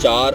4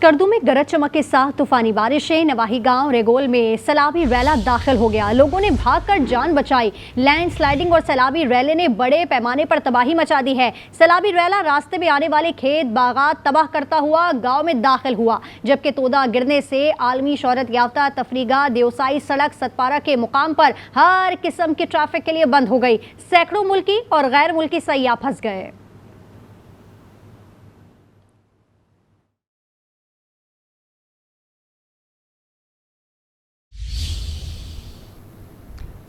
स्कर्दू में गरज चमक के साथ तूफानी बारिशें। नवाही गांव रेगोल में सैलाबी रैला दाखिल हो गया। लोगों ने भागकर जान बचाई। लैंड स्लाइडिंग और सैलाबी रैले ने बड़े पैमाने पर तबाही मचा दी है। सैलाबी रैला रास्ते में आने वाले खेत बागात तबाह करता हुआ गांव में दाखिल हुआ, जबकि तोदा गिरने से आलमी शोहरत याफ्ता तफरीगा देवसाई सड़क सतपारा के मुकाम पर हर किस्म की ट्रैफिक के लिए बंद हो गई। सैकड़ों मुल्की और गैर मुल्की सयाह फंस गए।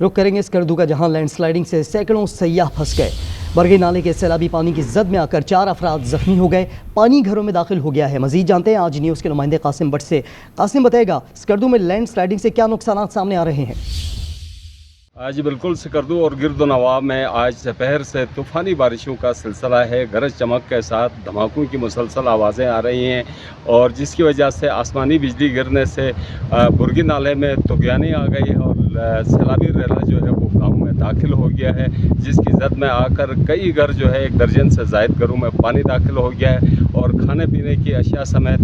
रुक करेंगे स्कर्दू का, जहां लैंडस्लाइडिंग से सैकड़ों सयाह फंस गए। बरगे नाले के सैलाबी पानी की जद में आकर 4 अफराद जख्मी हो गए। पानी घरों में दाखिल हो गया है। मजीद जानते हैं आज न्यूज़ के नुमाइंदे कासिम भट्ट से। कासिम बताएगा स्कर्दू में लैंडस्लाइडिंग से क्या नुकसान सामने आ रहे हैं। आज बिल्कुल स्कर्दू और गिरद नवाह में आज दोपहर से तूफ़ानी बारिशों का सिलसिला है। गरज चमक के साथ धमाकों की मुसलसल आवाज़ें आ रही हैं और जिसकी वजह से आसमानी बिजली गिरने से बुरगी नाले में तुगयानी आ गई और सैलाबी रेला जो है वो गांव में दाखिल हो गया है, जिसकी जद में आकर कई घर जो है 1 दर्जन से ज़ायद घरों में पानी दाखिल हो गया है और खाने पीने की अशिया समेत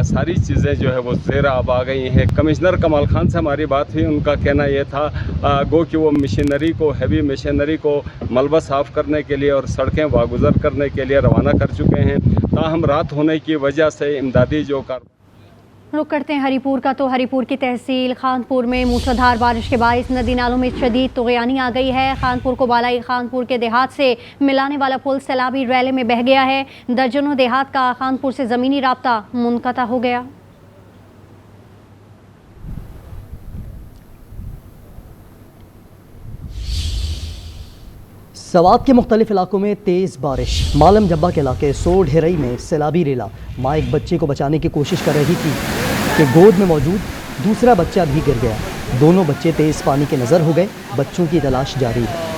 सारी चीज़ें जो है वो ज़ेर आब आ गई हैं। कमिश्नर कमाल खान से हमारी बात हुई, उनका कहना ये था गो कि वो मशीनरी को हैवी मशीनरी को मलबा साफ़ करने के लिए और सड़कें वागुज़र करने के लिए रवाना कर चुके हैं। ताहम रात होने की वजह से इमदादी जो रुक करते हैं हरीपुर का। तो हरीपुर की तहसील खानपुर में मूसलाधार बारिश के बायस नदी नालों में शदीद तुग़यानी आ गई है। खानपुर को बालाई खानपुर के देहात से मिलाने वाला पुल सैलाबी रैले में बह गया है। दर्जनों देहात का खानपुर से ज़मीनी राब्ता मुनक़ता हो गया। सवात के मुख्तलिफ इलाकों में तेज़ बारिश। मालम जब्बा के इलाके सो ढेरई में सैलाबी रेला। माँ एक बच्चे को बचाने की कोशिश कर रही थी कि गोद में मौजूद दूसरा बच्चा भी गिर गया। दोनों बच्चे तेज़ पानी के नज़र हो गए। बच्चों की तलाश जारी है।